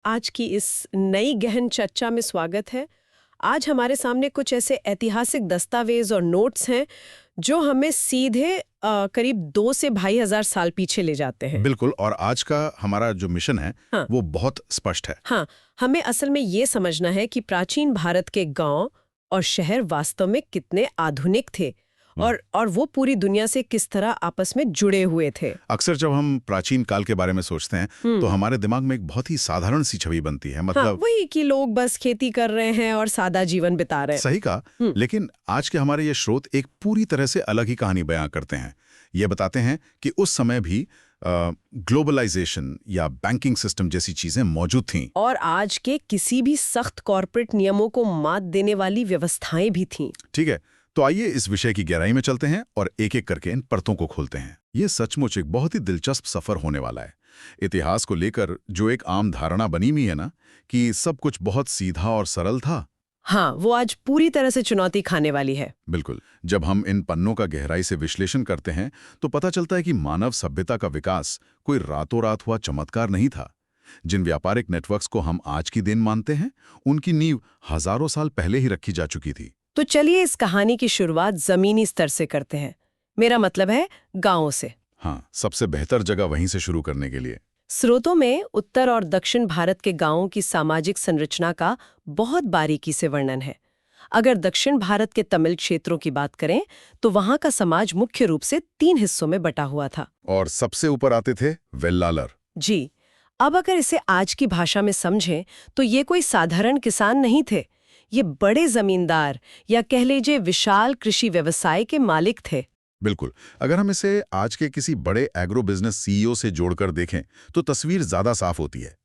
आज की इस नई गहन चर्चा में स्वागत है। आज हमारे सामने कुछ ऐसे ऐतिहासिक दस्तावेज और नोट्स हैं जो हमें सीधे करीब 2 से 2,500 साल पीछे ले जाते हैं। बिल्कुल। और आज का हमारा जो मिशन है हाँ। वो बहुत स्पष्ट है। हाँ, हमें असल में ये समझना है कि प्राचीन भारत के गांव और शहर वास्तव में कितने आधुनिक थे और वो पूरी दुनिया से किस तरह आपस में जुड़े हुए थे। अक्सर जब हम प्राचीन काल के बारे में सोचते हैं तो हमारे दिमाग में एक बहुत ही साधारण सी छवि बनती है। हाँ, मतलब वही कि लोग बस खेती कर रहे हैं और सादा जीवन बिता रहे हैं। सही कहा। लेकिन आज के हमारे ये स्रोत एक पूरी तरह से अलग ही कहानी बयां करते हैं। ये बताते हैं कि उस समय भी ग्लोबलाइजेशन या बैंकिंग सिस्टम जैसी चीजें मौजूद थीं। और आज के किसी भी सख्त कॉर्पोरेट नियमों को मात देने वाली व्यवस्थाएं भी थीं। ठीक है, तो आइए इस विषय की गहराई में चलते हैं और एक एक करके इन परतों को खोलते हैं। ये सचमुच एक बहुत ही दिलचस्प सफर होने वाला है। इतिहास को लेकर जो एक आम धारणा बनी हुई है ना कि सब कुछ बहुत सीधा और सरल था। हाँ, वो आज पूरी तरह से चुनौती खाने वाली है। बिल्कुल। जब हम इन पन्नों का गहराई से विश्लेषण करते हैं तो पता चलता है कि मानव सभ्यता का विकास कोई रातों रात हुआ चमत्कार नहीं था। जिन व्यापारिक नेटवर्क्स को हम आज की देन मानते हैं, उनकी नींव हजारों साल पहले ही रखी जा चुकी थी। तो चलिए इस कहानी की शुरुआत जमीनी स्तर से करते हैं। मेरा मतलब है गांवों से। हाँ, सबसे बेहतर जगह वहीं से शुरू करने के लिए। स्रोतों में उत्तर और दक्षिण भारत के गांवों की सामाजिक संरचना का बहुत बारीकी से वर्णन है। अगर दक्षिण भारत के तमिल क्षेत्रों की बात करें तो वहां का समाज मुख्य रूप से 3 हिस्सों में बटा हुआ था। और सबसे ऊपर आते थे वेल्लालर। जी, अब अगर इसे आज की भाषा में समझें तो ये कोई साधारण किसान नहीं थे। ये बड़े जमींदार या कह लीजिए विशाल कृषि व्यवसाय के मालिक थे। बिल्कुल। अगर हम इसे आज के किसी बड़े एग्रो बिजनेस सीईओ से जोड़कर देखें तो तस्वीर ज्यादा साफ होती है।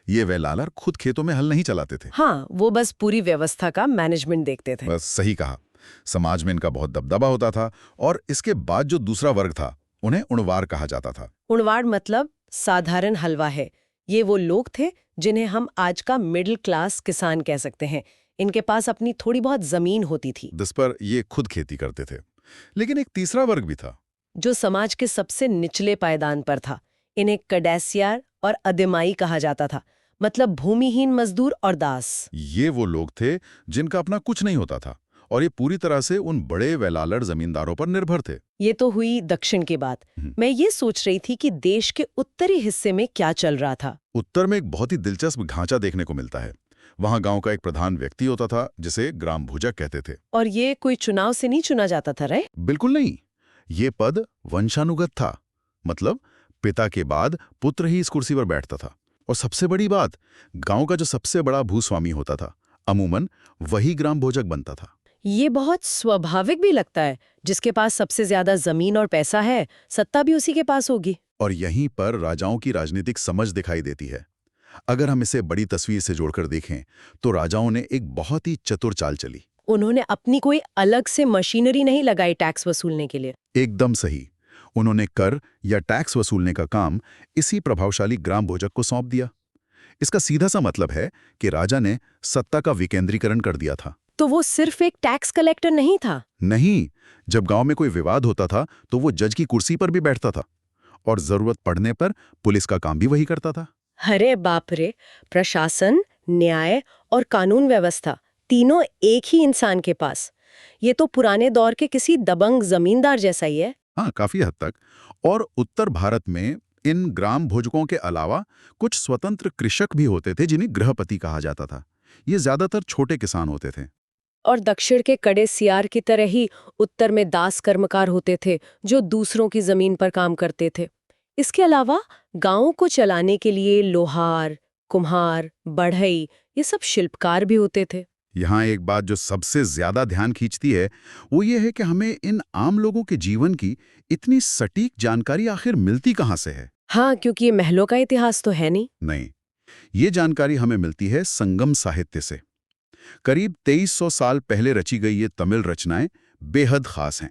ये वेलालर खुद खेतों में हल नहीं चलाते थे। हाँ, वो बस पूरी व्यवस्था का मैनेजमेंट देखते थे। बस सही कहा। समाज में इनका बहुत दबदबा होता था। और इसके बाद जो दूसरा वर्ग था उन्हें उणवार कहा जाता था। उणवाड़ मतलब साधारण हलवा है। ये वो लोग थे जिन्हें हम आज का मिडिल क्लास किसान कह सकते हैं। इनके पास अपनी थोड़ी बहुत जमीन होती थी जिस पर ये खुद खेती करते थे। लेकिन एक तीसरा वर्ग भी था जो समाज के सबसे निचले पायदान पर था। इन्हें कडेसियार और अदिमाई कहा जाता था, मतलब भूमिहीन मजदूर और दास। ये वो लोग थे जिनका अपना कुछ नहीं होता था और ये पूरी तरह से उन बड़े वेलालर जमींदारों पर निर्भर थे। ये तो हुई दक्षिण की बात। मैं ये सोच रही थी कि देश के उत्तरी हिस्से में क्या चल रहा था। उत्तर में एक बहुत ही दिलचस्प ढांचा देखने को मिलता है। वहां गांव का एक प्रधान व्यक्ति होता था जिसे ग्राम भुजक कहते थे। और ये कोई चुनाव से नहीं चुना जाता था, राइट? बिल्कुल नहीं। ये पद वंशानुगत था। मतलब पिता के बाद पुत्र ही इस कुर्सी पर बैठता था। और सबसे बड़ी बात, गांव का जो सबसे बड़ा भूस्वामी होता था अमूमन वही ग्राम भोजक बनता था। ये बहुत स्वाभाविक भी लगता है। जिसके पास सबसे ज्यादा जमीन और पैसा है, सत्ता भी उसी के पास होगी। और यहीं पर राजाओं की राजनीतिक समझ दिखाई देती है। अगर हम इसे बड़ी तस्वीर से जोड़कर देखें तो राजाओं ने एक बहुत ही चतुर चाल चली। उन्होंने अपनी कोई अलग से मशीनरी नहीं लगाई टैक्स वसूलने के लिए। एकदम सही। उन्होंने कर या टैक्स वसूलने का काम इसी प्रभावशाली ग्राम भोजक को सौंप दिया। इसका सीधा सा मतलब है कि राजा ने सत्ता का विकेंद्रीकरण कर दिया था। तो वो सिर्फ एक टैक्स कलेक्टर नहीं था। नहीं, जब गांव में कोई विवाद होता था तो वो जज की कुर्सी पर भी बैठता था और जरूरत पड़ने पर पुलिस का काम भी वही करता था। अरे बाप रे, प्रशासन, न्याय और कानून व्यवस्था तीनों एक ही इंसान के पास। ये तो पुराने दौर के किसी दबंग जमींदार जैसा ही है। हाँ, काफी हद तक। और उत्तर भारत में इन ग्राम भोजकों के अलावा कुछ स्वतंत्र कृषक भी होते थे जिन्हें गृहपति कहा जाता था। ये ज्यादातर छोटे किसान होते थे। और दक्षिण के कड़े सियार की तरह ही उत्तर में दास कर्मकार होते थे जो दूसरों की जमीन पर काम करते थे। इसके अलावा गांवों को चलाने के लिए लोहार, कुम्हार, बढ़ई, ये सब शिल्पकार भी होते थे। यहाँ एक बात जो सबसे ज्यादा ध्यान खींचती है वो ये है कि हमें इन आम लोगों के जीवन की इतनी सटीक जानकारी आखिर मिलती कहाँ से है। हाँ, क्योंकि ये महलों का इतिहास तो है नहीं, ये जानकारी हमें मिलती है संगम साहित्य से। करीब 2300 साल पहले रची गई ये तमिल रचनाएं बेहद खास हैं।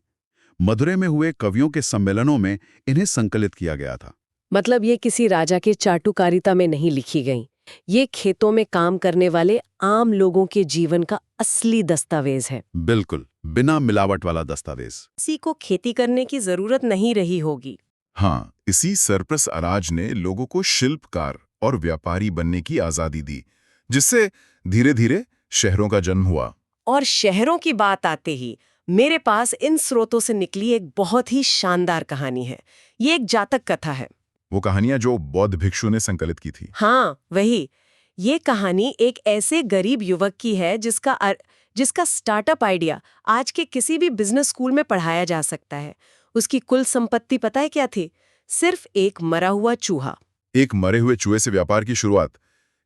मदुरै में हुए कवियों के सम्मेलनों में इन्हें संकलित किया गया था। मतलब ये किसी राजा के चाटुकारिता में नहीं लिखी गई। ये खेतों में काम करने वाले आम लोगों के जीवन का असली दस्तावेज है। बिल्कुल, बिना मिलावट वाला दस्तावेज। किसी को खेती करने की जरूरत नहीं रही होगी। हाँ, इसी सरप्लस अनाज ने लोगों को शिल्पकार और व्यापारी बनने की आजादी दी, जिससे धीरे धीरे शहरों का जन्म हुआ। और शहरों की बात आते ही मेरे पास इन स्रोतों से निकली एक बहुत ही शानदार कहानी है। ये एक जातक कथा है। वो कहानियां जो बौद्ध भिक्षु ने संकलित की थी। हाँ, वही। ये कहानी एक ऐसे गरीब युवक की है जिसका स्टार्टअप आइडिया आज के किसी भी बिजनेस स्कूल में पढ़ाया जा सकता है। उसकी कुल संपत्ति पता है क्या थी? सिर्फ एक मरा हुआ चूहा। एक मरे हुए चूहे से व्यापार की शुरुआत।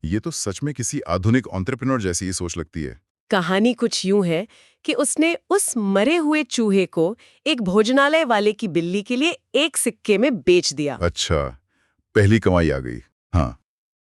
ये तो सच में किसी आधुनिक एंटरप्रेन्योर जैसी ही सोच लगती है। कहानी कुछ यूं है कि उसने उस मरे हुए चूहे को एक भोजनालय वाले की बिल्ली के लिए एक सिक्के में बेच दिया। अच्छा, पहली कमाई आ गई। हाँ।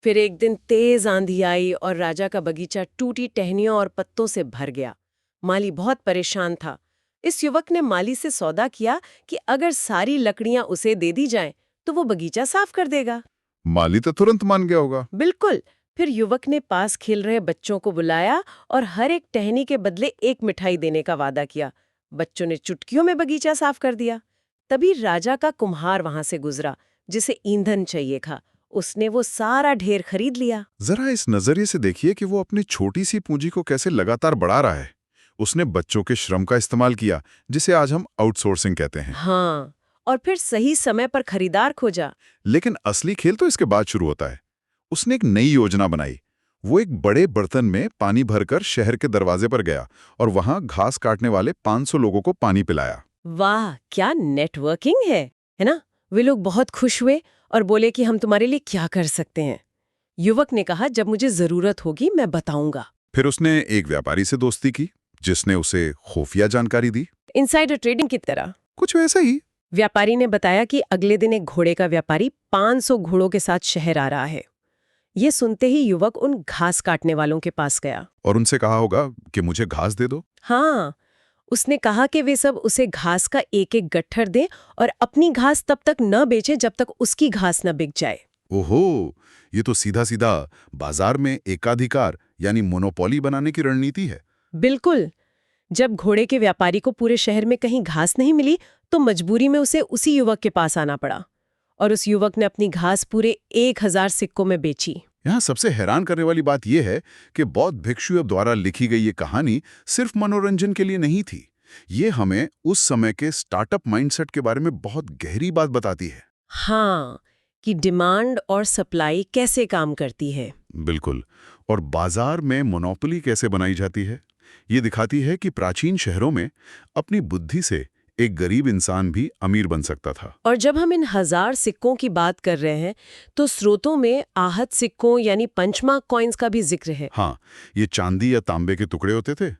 फिर एक दिन तेज आंधी आई और राजा का बगीचा टूटी टहनियों और पत्तों से भर गया। माली बहुत परेशान था। इस युवक ने माली से सौदा किया कि अगर सारी लकड़ियां उसे दे दी जाएं, तो वो बगीचा साफ कर देगा। माली तो तुरंत मान गया होगा। बिल्कुल। फिर युवक ने पास खेल रहे बच्चों को बुलाया और हर एक टहनी के बदले एक मिठाई देने का वादा किया। बच्चों ने चुटकियों में बगीचा साफ कर दिया। तभी राजा का कुम्हार वहां से गुजरा, जिसे ईंधन चाहिए था। उसने वो सारा ढेर खरीद लिया। जरा इस नजरिए से देखिए कि वो अपनी छोटी सी पूंजी को कैसे लगातार बढ़ा रहा है। उसने बच्चों के श्रम का इस्तेमाल किया, जिसे आज हम आउटसोर्सिंग कहते हैं। हाँ, और फिर सही समय पर खरीदार खोजा। लेकिन असली खेल तो इसके बाद शुरू होता है। उसने एक नई योजना बनाई। वो एक बड़े बर्तन में पानी भरकर शहर के दरवाजे पर गया और वहां घास काटने वाले 500 लोगों को पानी पिलाया। वाह, क्या नेटवर्किंग है ना? वे लोग बहुत खुश हुए और बोले कि हम तुम्हारे लिए क्या कर सकते हैं। युवक ने कहा, जब मुझे जरूरत होगी मैं बताऊंगा। फिर उसने एक व्यापारी से दोस्ती की, जिसने उसे खुफिया जानकारी दी। इनसाइडर ट्रेडिंग की तरह। कुछ वैसा ही। व्यापारी ने बताया कि अगले दिन एक घोड़े का व्यापारी 500 घोड़ों के साथ शहर आ रहा है। ये सुनते ही युवक उन घास काटने वालों के पास गया और उनसे कहा होगा कि मुझे घास दे दो। हाँ, उसने कहा कि वे सब उसे घास का एक एक गट्ठर दें और अपनी घास तब तक न बेचें जब तक उसकी घास न बिक जाए। ओहो, ये तो सीधा सीधा बाजार में एकाधिकार यानी मोनोपोली बनाने की रणनीति है। बिल्कुल। जब घोड़े के व्यापारी को पूरे शहर में कहीं घास नहीं मिली, तो मजबूरी में उसे उसी युवक के पास आना पड़ा और उस युवक ने अपनी घास पूरे 1000 सिक्कों में बेची। यहाँ सबसे हैरान करने वाली बात यह है कि बौद्ध भिक्षुओं द्वारा लिखी गई ये कहानी सिर्फ मनोरंजन के लिए नहीं थी। ये हमें उस समय के स्टार्टअप माइंडसेट के बारे में बहुत गहरी बात बताती है। हाँ, कि डिमांड और सप्लाई कैसे काम करती है। बिल्कुल। और बाजार में मोनोपोली कैसे बनाई जाती है। ये दिखाती है कि प्राचीन शहरों में अपनी बुद्धि से एक गरीब इंसान भी अमीर बन सकता था। और जब हम इन 1000 सिक्कों की बात कर रहे हैं, तो स्रोतों में आहत सिक्कों यानी पंचमार्क कॉइन्स का भी जिक्र है। हाँ, ये चांदी या तांबे के टुकड़े होते थे,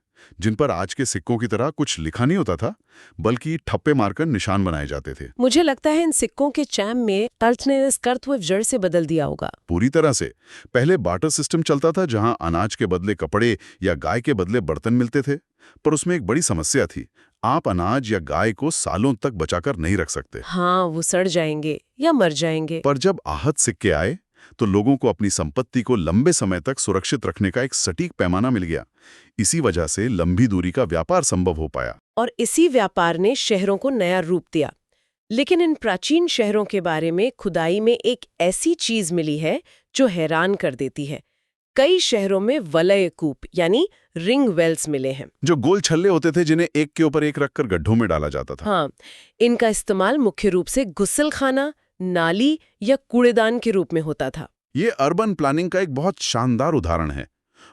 जिन पर आज के सिक्कों की तरह कुछ लिखा नहीं होता था, बल्कि ठप्पे मारकर निशान बनाए जाते थे। मुझे लगता है इन सिक्कों के चैम में तर्च ने इस कर्तव्य जड़ से बदल दिया होगा। पूरी तरह से। पहले बार्टर सिस्टम चलता था, जहां अनाज के बदले कपड़े या गाय के बदले बर्तन मिलते थे। पर उसमें एक बड़ी समस्या थी। आप अनाज या गाय को सालों तक बचाकर नहीं रख सकते। हाँ, वो सड़ जाएंगे या मर जाएंगे। पर जब आहत सिक्के आए, तो लोगों को अपनी संपत्ति को लंबे समय तक सुरक्षित रखने का एक सटीक पैमाना मिल गया। इसी वजह से लंबी दूरी का व्यापार संभव हो पाया। और इसी व्यापार ने शहरों को नया रूप दिया। लेकिन इन प्राचीन शहरों के बारे में खुदाई में एक ऐसी चीज मिली है जो हैरान कर देती है। कई शहरों में वलय कूप यानी रिंग वेल्स मिले हैं, जो गोल छल्ले होते थे, जिन्हें एक के ऊपर एक रखकर गड्ढों में डाला जाता था। हाँ, इनका इस्तेमाल मुख्य रूप से गुस्लखाना, नाली या कूड़ेदान के रूप में होता था। ये अर्बन प्लानिंग का एक बहुत शानदार उदाहरण है।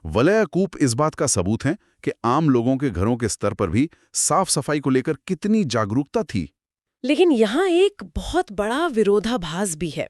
वलय कूप इस बात का सबूत है कि आम लोगों के घरों के स्तर पर भी साफ सफाई को लेकर कितनी जागरूकता थी। लेकिन यहाँ एक बहुत बड़ा विरोधाभास भी है।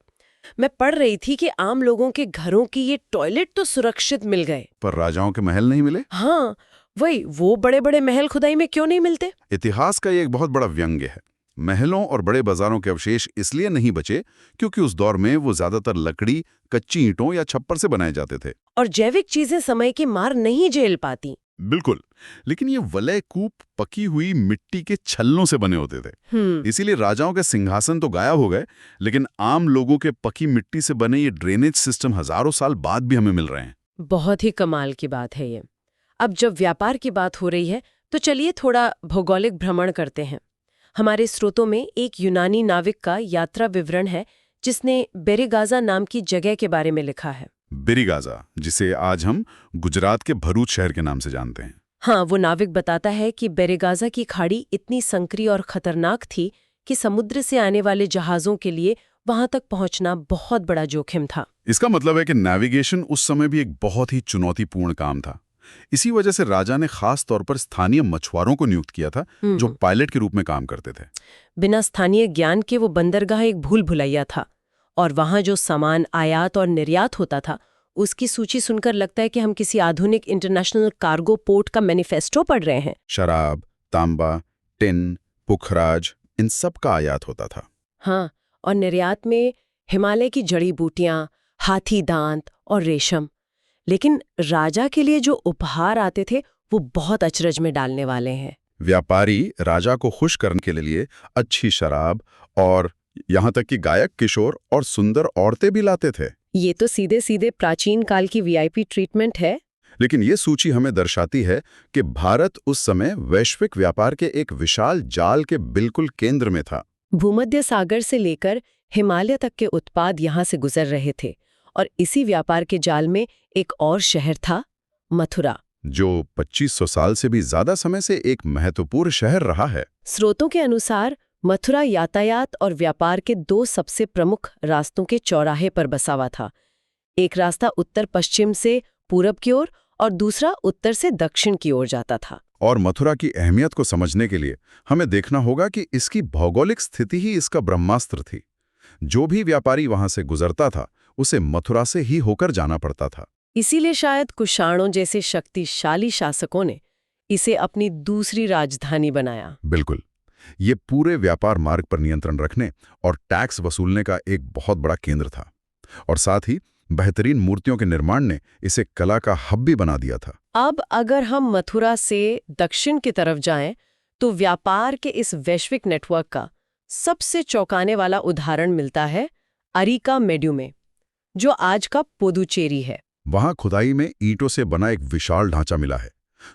मैं पढ़ रही थी कि आम लोगों के घरों की ये टॉयलेट तो सुरक्षित मिल गए, पर राजाओं के महल नहीं मिले। हाँ, वही वो बड़े बड़े महल खुदाई में क्यों नहीं मिलते? इतिहास का ये एक बहुत बड़ा व्यंग्य है। महलों और बड़े बाजारों के अवशेष इसलिए नहीं बचे क्योंकि उस दौर में वो ज्यादातर लकड़ी, कच्ची ईंटों या छप्पर से बनाए जाते थे और जैविक चीजें समय की मार नहीं झेल पाती। बिल्कुल। लेकिन ये वलय कूप पकी हुई मिट्टी के छल्लों से बने होते थे। इसीलिए राजाओं के सिंहासन तो गायब हो गए, लेकिन आम लोगों के पकी मिट्टी से बने ये ड्रेनेज सिस्टम हजारों साल बाद भी हमें मिल रहे हैं। बहुत ही कमाल की बात है ये। अब जब व्यापार की बात हो रही है, तो चलिए थोड़ा भौगोलिक भ्रमण करते हैं। हमारे स्रोतों में एक यूनानी नाविक का यात्रा विवरण है, जिसने बेरेगाजा नाम की जगह के बारे में लिखा है। बेरीगाजा, जिसे आज हम गुजरात के भरूच शहर के नाम से जानते हैं। हाँ, वो नाविक बताता है कि बेरेगाजा की खाड़ी इतनी संकरी और खतरनाक थी कि समुद्र से आने वाले जहाज़ों के लिए वहां तक पहुंचना बहुत बड़ा जोखिम था। इसका मतलब है कि नेविगेशन उस समय भी एक बहुत ही चुनौतीपूर्ण काम था। इसी वजह से राजा ने खास तौर पर स्थानीय मछुआरों को नियुक्त किया था, जो पायलट के रूप में काम करते थे। बिना स्थानीय ज्ञान के वो बंदरगाह एक भूल भुलैया था, और वहां जो सामान आयात और निर्यात होता था उसकी सूची सुनकर लगता है कि हम किसी आधुनिक इंटरनेशनल कार्गो पोर्ट का मैनिफेस्टो पढ़ रहे हैं। शराब, तांबा, टिन, पुखराज, इन सब का आयात होता था। हाँ, और निर्यात में हिमालय की जड़ी बूटियां, हाथी दांत और रेशम। लेकिन राजा के लिए जो उपहार आते थे वो बहुत अचरज में डालने वाले हैं। व्यापारी राजा को खुश करने के लिए अच्छी शराब और यहाँ तक कि गायक, किशोर और सुंदर औरतें भी लाते थे। ये तो सीधे सीधे प्राचीन काल की वीआईपी ट्रीटमेंट है। लेकिन ये सूची हमें दर्शाती है कि भारत उस समय वैश्विक व्यापार के एक विशाल जाल के बिल्कुल केंद्र में था। भूमध्य सागर से लेकर हिमालय तक के उत्पाद यहाँ से गुजर रहे थे, और इसी व्यापार के जाल में एक और शहर था, मथुरा, जो 2500 साल से भी ज्यादा समय से एक महत्वपूर्ण शहर रहा है। स्रोतों के अनुसार मथुरा यातायात और व्यापार के दो सबसे प्रमुख रास्तों के चौराहे पर बसा हुआ था। एक रास्ता उत्तर पश्चिम से पूरब की ओर और दूसरा उत्तर से दक्षिण की ओर जाता था। और मथुरा की अहमियत को समझने के लिए हमें देखना होगा कि इसकी भौगोलिक स्थिति ही इसका ब्रह्मास्त्र थी। जो भी व्यापारी वहां से गुजरता था उसे मथुरा से ही होकर जाना पड़ता था। इसीलिए शायद कुषाणों जैसे शक्तिशाली शासकों ने इसे अपनी दूसरी राजधानी बनाया। बिल्कुल, ये पूरे व्यापार मार्ग पर नियंत्रण रखने और टैक्स वसूलने का एक बहुत बड़ा केंद्र था। और साथ ही बेहतरीन मूर्तियों के निर्माण ने इसे कला का हब भी बना दिया था। अब अगर हम मथुरा से दक्षिण की तरफ जाएं, तो व्यापार के इस वैश्विक नेटवर्क का सबसे चौंकाने वाला उदाहरण मिलता है अरिका मेडु में, जो आज का पुदुचेरी है। वहां खुदाई में ईंटों से बना एक विशाल ढांचा मिला है,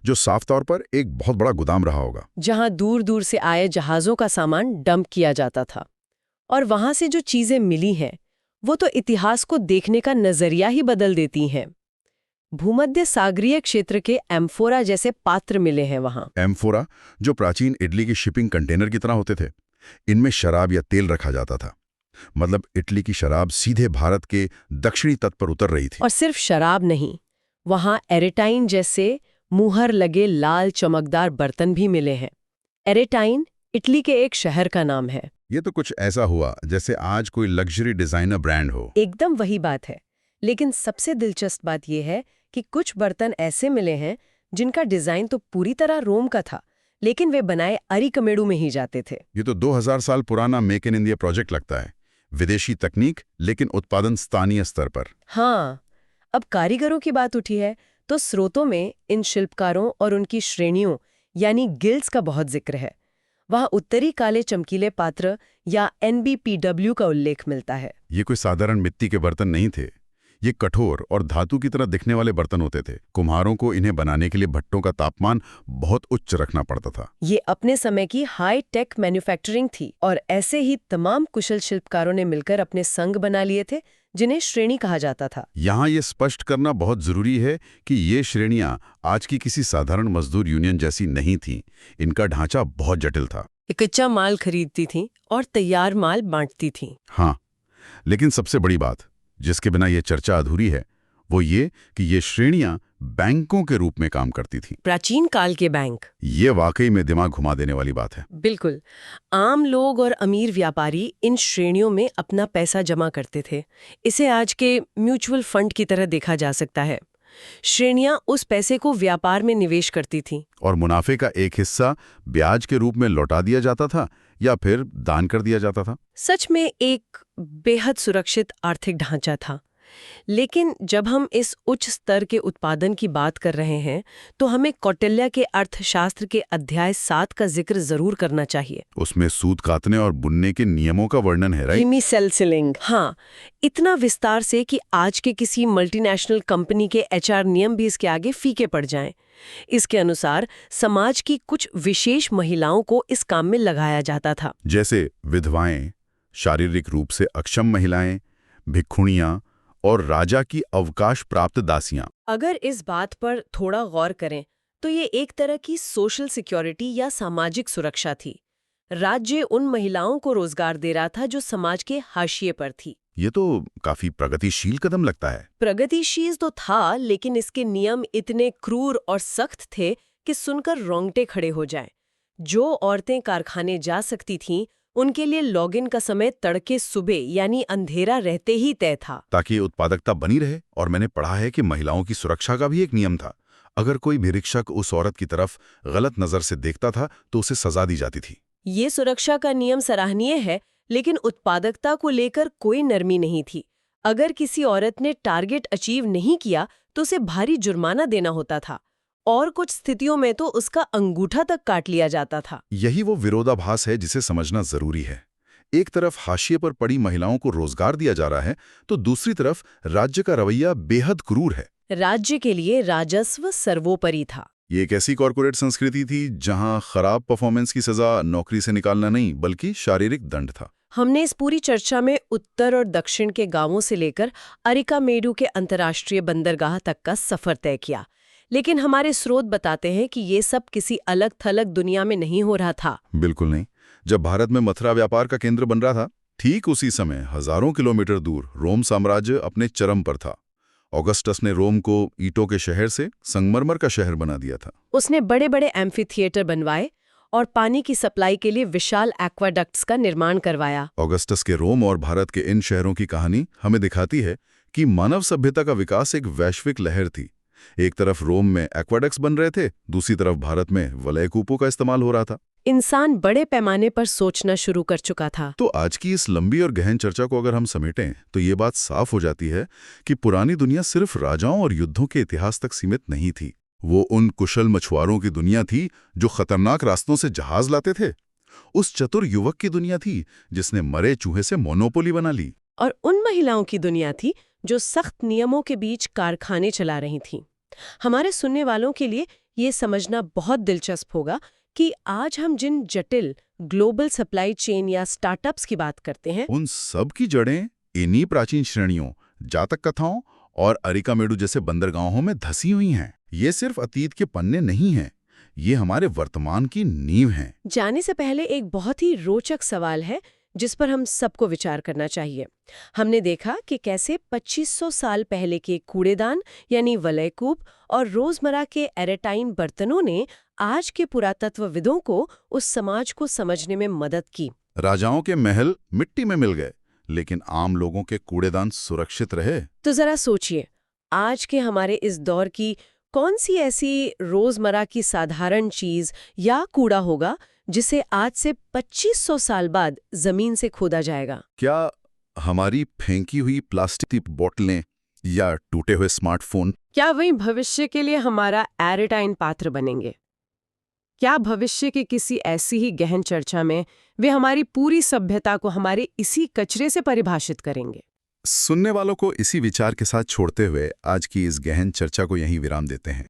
जो साफ तौर पर एक बहुत बड़ा गोदाम रहा होगा, जहां दूर दूर से आए जहाजों का सामान डंप किया जाता था। और वहां से जो चीजें मिली हैं वो तो इतिहास को देखने का नजरिया ही बदल देती हैं। भूमध्य सागरीय क्षेत्र के एम्फोरा जैसे पात्र मिले हैं वहां। एम्फोरा, जो प्राचीन इटली की शिपिंग कंटेनर की तरह होते थे, इनमें शराब या तेल रखा जाता था। मतलब इटली की शराब सीधे भारत के दक्षिणी तट पर उतर रही थी। और सिर्फ शराब नहीं, वहां एरेटाइन जैसे मुहर लगे लाल चमकदार बर्तन भी मिले हैं। एरेटाइन इटली के एक शहर का नाम है। ये तो कुछ ऐसा हुआ जैसे आज कोई लग्जरी डिजाइनर ब्रांड हो। एकदम वही बात है। लेकिन सबसे दिलचस्प बात यह है कि कुछ बर्तन ऐसे मिले हैं जिनका डिजाइन तो पूरी तरह रोम का था, लेकिन वे बनाए अरिकमेडु में ही जाते थे। ये तो 2000 साल पुराना मेक इन इंडिया प्रोजेक्ट लगता है। विदेशी तकनीक लेकिन उत्पादन स्थानीय स्तर पर। हाँ, अब कारीगरों की बात उठी है तो स्रोतों में इन शिल्पकारों और उनकी श्रेणियों यानी गिल्ड्स का बहुत जिक्र है। वहाँ उत्तरी काले चमकीले पात्र या NBPW का उल्लेख मिलता है। ये कोई साधारण मिट्टी के बर्तन नहीं थे। ये कठोर और धातु की तरह दिखने वाले बर्तन होते थे। कुम्हारों को इन्हें बनाने के लिए भट्टों का तापमान बहुत उच्च रखना पड़ता था। ये अपने समय की हाई टेक मैन्युफैक्चरिंग थी, और ऐसे ही तमाम कुशल शिल्पकारों ने मिलकर अपने संघ बना लिए थे जिन्हें श्रेणी कहा जाता था। यहाँ ये स्पष्ट करना बहुत जरूरी है कि ये श्रेणियां आज की किसी साधारण मजदूर यूनियन जैसी नहीं थीं। इनका ढांचा बहुत जटिल था। ये कच्चा माल खरीदती थीं और तैयार माल बांटती थीं। हाँ, लेकिन सबसे बड़ी बात जिसके बिना ये चर्चा अधूरी है वो ये कि ये श्रेणियां बैंकों के रूप में काम करती थीं। प्राचीन काल के बैंक। ये वाकई में दिमाग घुमा देने वाली बात है। बिल्कुल। आम लोग और अमीर व्यापारी इन श्रेणियों में अपना पैसा जमा करते थे। इसे आज के म्यूचुअल फंड की तरह देखा जा सकता है। श्रेणियां उस पैसे को व्यापार में निवेश करती थीं, और मुनाफे का एक हिस्सा ब्याज के रूप में लौटा दिया जाता था या फिर दान कर दिया जाता था। सच में एक बेहद सुरक्षित आर्थिक ढांचा था। लेकिन जब हम इस उच्च स्तर के उत्पादन की बात कर रहे हैं तो हमें कौटिल्य के अर्थशास्त्र के अध्याय 7 का जिक्र जरूर करना चाहिए। उसमें सूत काटने और बुनने के नियमों का वर्णन है, राइट? हेमीसेल्सिलिंग। हाँ, इतना विस्तार से कि आज के किसी मल्टीनेशनल कंपनी के HR नियम भी इसके आगे फीके पड़ जाएं। इसके अनुसार समाज की कुछ विशेष महिलाओं को इस काम में लगाया जाता था, जैसे विधवाएं, शारीरिक रूप से अक्षम महिलाएं, भिक्षुणियां और राजा की अवकाश प्राप्त दासियां। अगर इस बात पर थोड़ा गौर करें तो ये एक तरह की सोशल सिक्योरिटी या सामाजिक सुरक्षा थी। राज्य उन महिलाओं को रोजगार दे रहा था जो समाज के हाशिए पर थी। ये तो काफी प्रगतिशील कदम लगता है। प्रगतिशील तो था, लेकिन इसके नियम इतने क्रूर और सख्त थे कि सुनकर रोंगटे खड़े हो जाएं। जो औरतें कारखाने जा सकती थीं, उनके लिए लॉगिन का समय तड़के सुबह यानी अंधेरा रहते ही तय था। ताकि उत्पादकता बनी रहे। और मैंने पढ़ा है कि महिलाओं की सुरक्षा का भी एक नियम था। अगर कोई निरीक्षक उस औरत की तरफ गलत नजर से देखता था तो उसे सजा दी जाती थी। ये सुरक्षा का नियम सराहनीय है, लेकिन उत्पादकता को लेकर कोई नरमी नहीं थी। अगर किसी औरत ने टारगेट अचीव नहीं किया तो उसे भारी जुर्माना देना होता था, और कुछ स्थितियों में तो उसका अंगूठा तक काट लिया जाता था। यही वो विरोधाभास है जिसे समझना जरूरी है। एक तरफ हाशिए पर पड़ी महिलाओं को रोजगार दिया जा रहा है, तो दूसरी तरफ राज्य का रवैया बेहद क्रूर है। राज्य के लिए राजस्व सर्वोपरि था। ये एक ऐसी कॉरपोरेट संस्कृति थी जहां खराब परफॉर्मेंस की सजा नौकरी से निकालना नहीं बल्कि शारीरिक दंड था। हमने इस पूरी चर्चा में उत्तर और दक्षिण के गांवों से लेकर अरिकामेडु के अंतर्राष्ट्रीय बंदरगाह तक का सफर तय किया, लेकिन हमारे स्रोत बताते हैं कि ये सब किसी अलग थलग दुनिया में नहीं हो रहा था। बिल्कुल नहीं। जब भारत में मथुरा व्यापार का केंद्र बन रहा था, ठीक उसी समय हजारों किलोमीटर दूर रोम साम्राज्य अपने चरम पर था। ऑगस्टस ने रोम को ईंटों के शहर से संगमरमर का शहर बना दिया था। उसने बड़े बड़े एम्फी थिएटर बनवाए और पानी की सप्लाई के लिए विशाल एक्वाडक्ट्स का निर्माण करवाया। ऑगस्टस के रोम और भारत के इन शहरों की कहानी हमें दिखाती है कि मानव सभ्यता का विकास एक वैश्विक लहर थी। एक तरफ रोम में एक्वाडक्ट्स बन रहे थे, दूसरी तरफ भारत में वलय कूपों का इस्तेमाल हो रहा था। इंसान बड़े पैमाने पर सोचना शुरू कर चुका था। तो आज की इस लंबी और गहन चर्चा को अगर हम समेटें तो ये बात साफ हो जाती है कि पुरानी दुनिया सिर्फ राजाओं और युद्धों के इतिहास तक सीमित नहीं थी। वो उन कुशल मछुआरों की दुनिया थी जो खतरनाक रास्तों से जहाज लाते थे। उस चतुर युवक की दुनिया थी जिसने मरे चूहे से मोनोपोली बना ली। और उन महिलाओं की दुनिया थी जो सख्त नियमों के बीच कारखाने चला रही थीं। हमारे सुनने वालों के लिए ये समझना बहुत दिलचस्प होगा कि आज हम जिन जटिल ग्लोबल सप्लाई चेन या स्टार्टअप्स की बात करते हैं, उन सब की जड़ें इन्हीं प्राचीन श्रेणियों, जातक कथाओं और अरिकामेडु जैसे बंदरगाहों में धसी हुई हैं। ये सिर्फ अतीत के पन्ने नहीं हैं, ये हमारे वर्तमान की नींव हैं। जाने से पहले एक बहुत ही रोचक सवाल है जिस पर हम सबको विचार करना चाहिए। हमने देखा कि कैसे 2500 साल पहले के कूड़ेदान यानी वलयकूप और रोजमर्रा के एरेटाइन बर्तनों ने आज के पुरातत्वविदों को उस समाज को समझने में मदद की। राजाओं के महल मिट्टी में मिल गए, लेकिन आम लोगों के कूड़ेदान सुरक्षित रहे। तो जरा सोचिए, आज के हमारे इस दौर की कौन सी ऐसी रोजमर्रा की साधारण चीज या कूड़ा होगा जिसे आज से 2500 साल बाद जमीन से खोदा जाएगा? क्या हमारी फेंकी हुई प्लास्टिक की बोतलें या टूटे हुए स्मार्टफोन? क्या वही भविष्य के लिए हमारा एरेटाइन पात्र बनेंगे? क्या भविष्य की किसी ऐसी ही गहन चर्चा में वे हमारी पूरी सभ्यता को हमारे इसी कचरे से परिभाषित करेंगे? सुनने वालों को इसी विचार के साथ छोड़ते हुए आज की इस गहन चर्चा को यहीं विराम देते हैं।